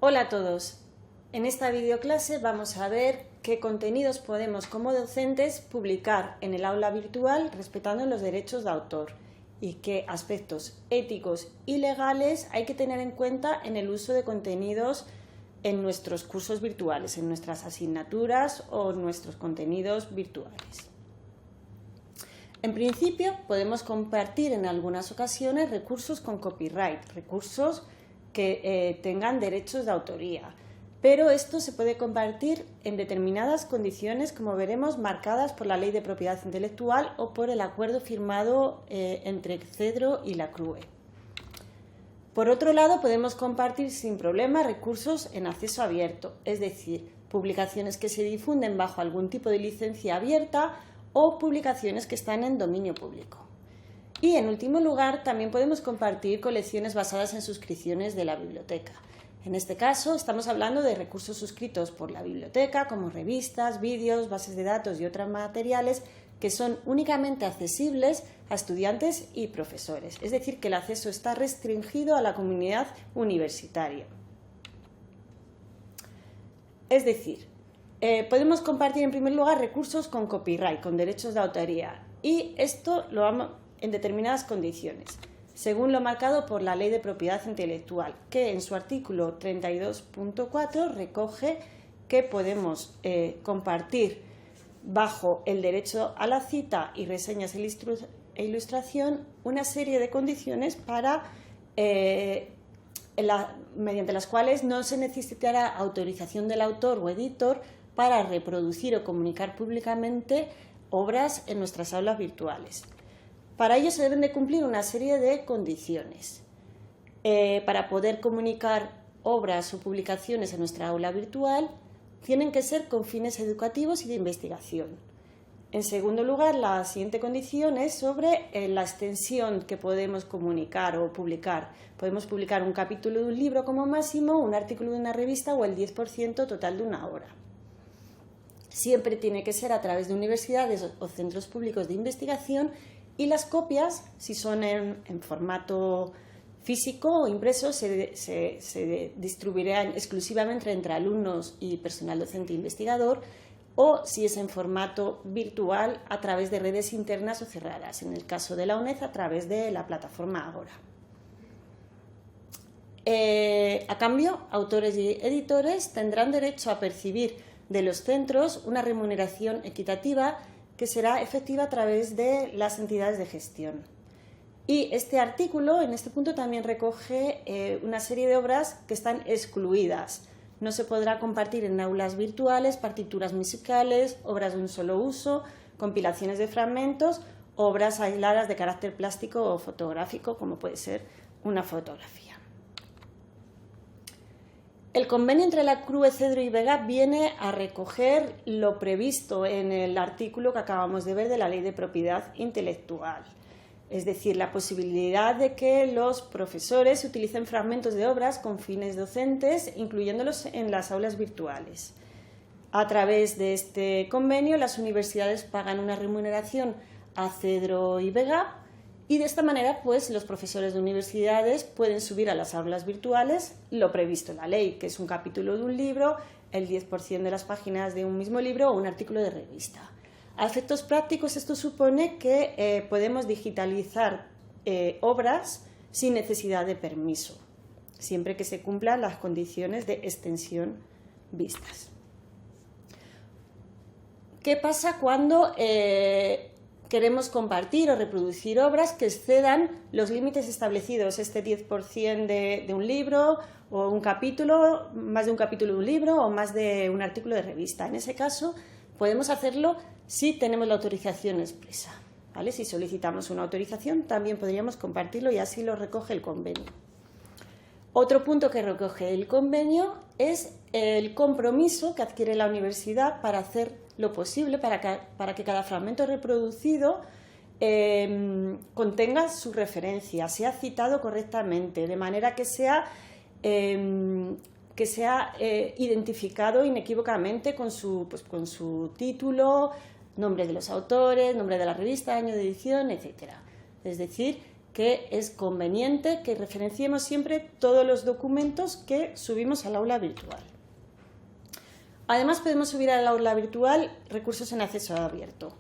Hola a todos. En esta videoclase vamos a ver qué contenidos podemos como docentes publicar en el aula virtual respetando los derechos de autor y qué aspectos éticos y legales hay que tener en cuenta en el uso de contenidos en nuestros cursos virtuales, en nuestras asignaturas o nuestros contenidos virtuales. En principio, podemos compartir en algunas ocasiones recursos con copyright, recursos que tengan derechos de autoría, pero esto se puede compartir en determinadas condiciones, como veremos, marcadas por la Ley de Propiedad Intelectual o por el acuerdo firmado entre Cedro y la CRUE. Por otro lado, podemos compartir sin problema recursos en acceso abierto, es decir, publicaciones que se difunden bajo algún tipo de licencia abierta o publicaciones que están en dominio público. Y, en último lugar, también podemos compartir colecciones basadas en suscripciones de la biblioteca. En este caso, estamos hablando de recursos suscritos por la biblioteca, como revistas, vídeos, bases de datos y otros materiales que son únicamente accesibles a estudiantes y profesores. Es decir, que el acceso está restringido a la comunidad universitaria. Es decir, podemos compartir en primer lugar recursos con copyright, con derechos de autoría. Y esto lo vamos en determinadas condiciones, según lo marcado por la Ley de Propiedad Intelectual, que en su artículo 32.4 recoge que podemos compartir bajo el derecho a la cita y reseñas e ilustración una serie de condiciones mediante las cuales no se necesitará autorización del autor o editor para reproducir o comunicar públicamente obras en nuestras aulas virtuales. Para ello se deben de cumplir una serie de condiciones. Para poder comunicar obras o publicaciones en nuestra aula virtual, tienen que ser con fines educativos y de investigación. En segundo lugar, la siguiente condición es sobre la extensión que podemos comunicar o publicar. Podemos publicar un capítulo de un libro como máximo, un artículo de una revista o el 10% total de una obra. Siempre tiene que ser a través de universidades o centros públicos de investigación. Y las copias, si son en formato físico o impreso, se distribuirán exclusivamente entre alumnos y personal docente e investigador, o si es en formato virtual a través de redes internas o cerradas, en el caso de la UNED a través de la plataforma Agora. A cambio, autores y editores tendrán derecho a percibir de los centros una remuneración equitativa que será efectiva a través de las entidades de gestión. Y este artículo, en este punto, también recoge una serie de obras que están excluidas. No se podrá compartir en aulas virtuales partituras musicales, obras de un solo uso, compilaciones de fragmentos, obras aisladas de carácter plástico o fotográfico, como puede ser una fotografía. El convenio entre la CRUE, Cedro y Vega viene a recoger lo previsto en el artículo que acabamos de ver de la Ley de Propiedad Intelectual, es decir, la posibilidad de que los profesores utilicen fragmentos de obras con fines docentes, incluyéndolos en las aulas virtuales. A través de este convenio, las universidades pagan una remuneración a Cedro y Vega, y de esta manera, pues, los profesores de universidades pueden subir a las aulas virtuales lo previsto en la ley, que es un capítulo de un libro, el 10% de las páginas de un mismo libro o un artículo de revista. A efectos prácticos, esto supone que podemos digitalizar obras sin necesidad de permiso, siempre que se cumplan las condiciones de extensión vistas. ¿Qué pasa cuando queremos compartir o reproducir obras que excedan los límites establecidos, este 10% de un libro o un capítulo, más de un capítulo de un libro o más de un artículo de revista? En ese caso, podemos hacerlo si tenemos la autorización expresa, ¿vale? Si solicitamos una autorización, también podríamos compartirlo y así lo recoge el convenio. Otro punto que recoge el convenio es el compromiso que adquiere la universidad para hacer lo posible para que cada fragmento reproducido contenga su referencia, sea citado correctamente, de manera que sea identificado inequívocamente con su título, nombre de los autores, nombre de la revista, año de edición, etc. Es decir, que es conveniente que referenciemos siempre todos los documentos que subimos al aula virtual. Además, podemos subir al aula virtual recursos en acceso abierto.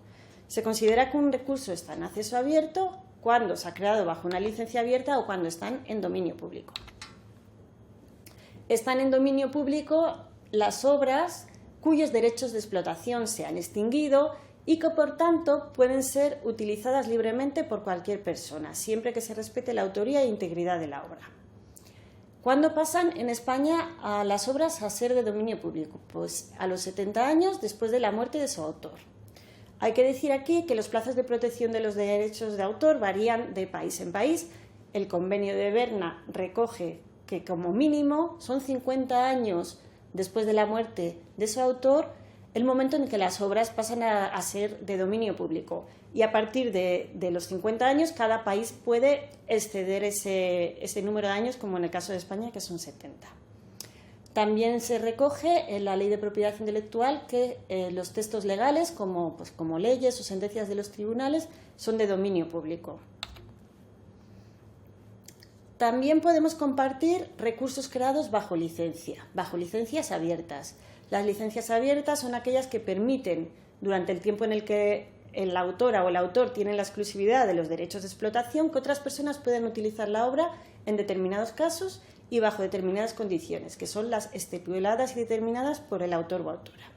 Se considera que un recurso está en acceso abierto cuando se ha creado bajo una licencia abierta o cuando están en dominio público. Están en dominio público las obras cuyos derechos de explotación se han extinguido y que, por tanto, pueden ser utilizadas libremente por cualquier persona, siempre que se respete la autoría e integridad de la obra. ¿Cuándo pasan en España a las obras a ser de dominio público? Pues a los 70 años después de la muerte de su autor. Hay que decir aquí que los plazos de protección de los derechos de autor varían de país en país. El Convenio de Berna recoge que como mínimo son 50 años después de la muerte de su autor el momento en que las obras pasan a ser de dominio público, y a partir de los 50 años cada país puede exceder ese número de años, como en el caso de España, que son 70. También se recoge en la Ley de Propiedad Intelectual que los textos legales, como leyes o sentencias de los tribunales, son de dominio público. También podemos compartir recursos creados bajo licencias abiertas. Las licencias abiertas son aquellas que permiten, durante el tiempo en el que la autora o el autor tienen la exclusividad de los derechos de explotación, que otras personas puedan utilizar la obra en determinados casos y bajo determinadas condiciones, que son las estipuladas y determinadas por el autor o autora.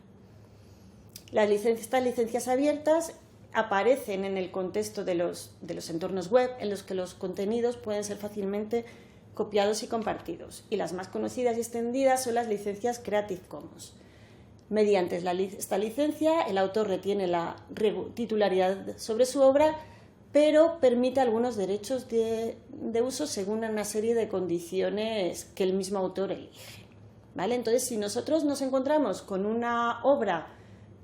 Estas licencias abiertas aparecen en el contexto de los entornos web en los que los contenidos pueden ser fácilmente copiados y compartidos, y las más conocidas y extendidas son las licencias Creative Commons. Mediante esta licencia, el autor retiene la titularidad sobre su obra, pero permite algunos derechos de uso según una serie de condiciones que el mismo autor elige. ¿Vale? Entonces, si nosotros nos encontramos con una obra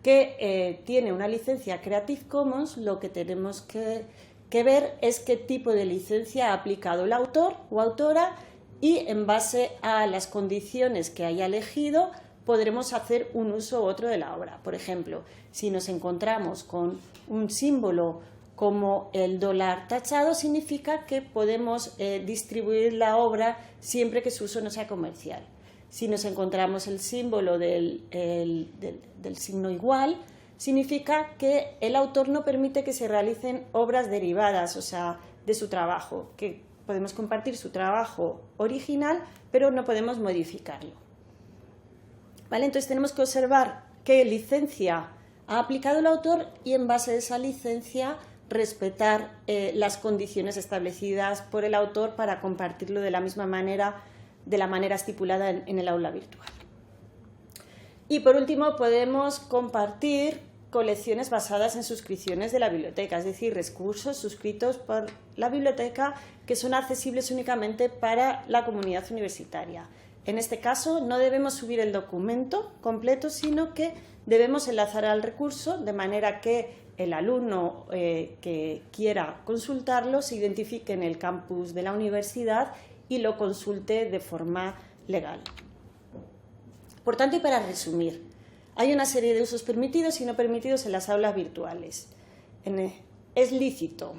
que tiene una licencia Creative Commons, lo que tenemos que ver es qué tipo de licencia ha aplicado el autor o autora, y en base a las condiciones que haya elegido podremos hacer un uso u otro de la obra. Por ejemplo, si nos encontramos con un símbolo como el dólar tachado, significa que podemos distribuir la obra siempre que su uso no sea comercial. Si nos encontramos el símbolo del signo igual, significa que el autor no permite que se realicen obras derivadas, o sea, de su trabajo, que podemos compartir su trabajo original, pero no podemos modificarlo. ¿Vale? Entonces tenemos que observar qué licencia ha aplicado el autor y, en base a esa licencia, respetar las condiciones establecidas por el autor para compartirlo de la manera estipulada en el aula virtual. Y por último, podemos compartir colecciones basadas en suscripciones de la biblioteca, es decir, recursos suscritos por la biblioteca que son accesibles únicamente para la comunidad universitaria. En este caso, no debemos subir el documento completo, sino que debemos enlazar al recurso de manera que el alumno que quiera consultarlo se identifique en el campus de la universidad y lo consulte de forma legal. Por tanto, y para resumir, hay una serie de usos permitidos y no permitidos en las aulas virtuales. Es lícito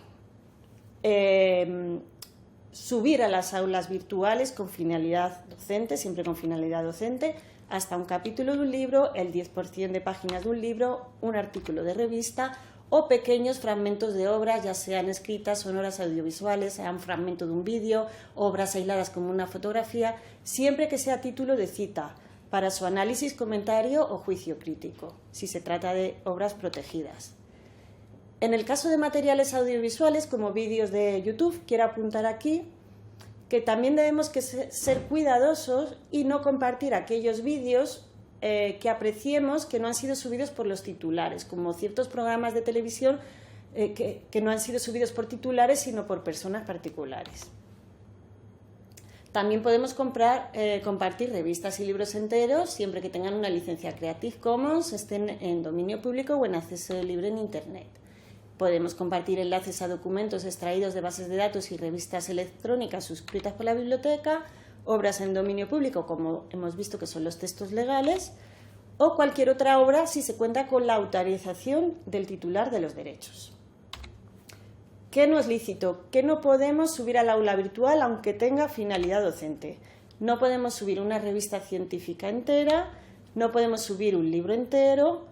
subir a las aulas virtuales con finalidad docente, siempre con finalidad docente, hasta un capítulo de un libro, el 10% de páginas de un libro, un artículo de revista o pequeños fragmentos de obras, ya sean escritas, sonoras, audiovisuales, sean fragmento de un vídeo, obras aisladas como una fotografía, siempre que sea a título de cita, para su análisis, comentario o juicio crítico, si se trata de obras protegidas. En el caso de materiales audiovisuales, como vídeos de YouTube, quiero apuntar aquí que también debemos ser cuidadosos y no compartir aquellos vídeos que apreciemos que no han sido subidos por los titulares, como ciertos programas de televisión que no han sido subidos por titulares, sino por personas particulares. También podemos compartir revistas y libros enteros, siempre que tengan una licencia Creative Commons, estén en dominio público o en acceso libre en Internet. Podemos compartir enlaces a documentos extraídos de bases de datos y revistas electrónicas suscritas por la biblioteca, obras en dominio público, como hemos visto que son los textos legales, o cualquier otra obra si se cuenta con la autorización del titular de los derechos. ¿Qué no es lícito? ¿Qué no podemos subir al aula virtual aunque tenga finalidad docente? No podemos subir una revista científica entera, no podemos subir un libro entero,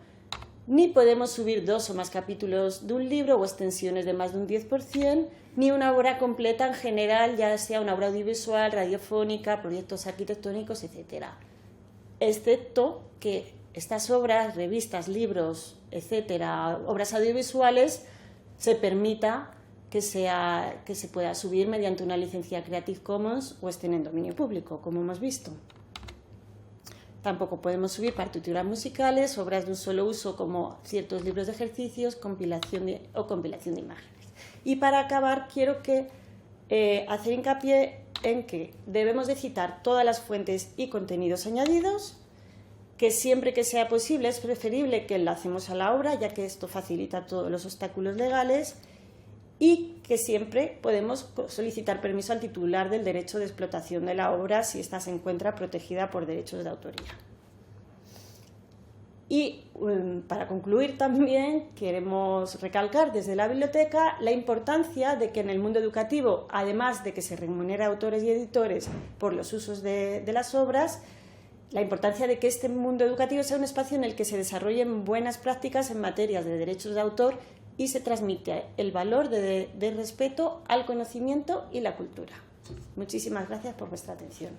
ni podemos subir 2 o más capítulos de un libro o extensiones de más de un 10%, ni una obra completa en general, ya sea una obra audiovisual, radiofónica, proyectos arquitectónicos, etc. Excepto que estas obras, revistas, libros, etcétera, obras audiovisuales, se permita que se pueda subir mediante una licencia Creative Commons o estén en dominio público, como hemos visto. Tampoco podemos subir partituras musicales, obras de un solo uso como ciertos libros de ejercicios, compilación de imágenes. Y para acabar, quiero hacer hincapié en que debemos de citar todas las fuentes y contenidos añadidos, que siempre que sea posible es preferible que enlacemos a la obra, ya que esto facilita todos los obstáculos legales, y que siempre podemos solicitar permiso al titular del derecho de explotación de la obra si ésta se encuentra protegida por derechos de autoría. Y para concluir también queremos recalcar desde la biblioteca la importancia de que en el mundo educativo, además de que se remunera a autores y editores por los usos de las obras, la importancia de que este mundo educativo sea un espacio en el que se desarrollen buenas prácticas en materias de derechos de autor y se transmite el valor de respeto al conocimiento y la cultura. Muchísimas gracias por vuestra atención.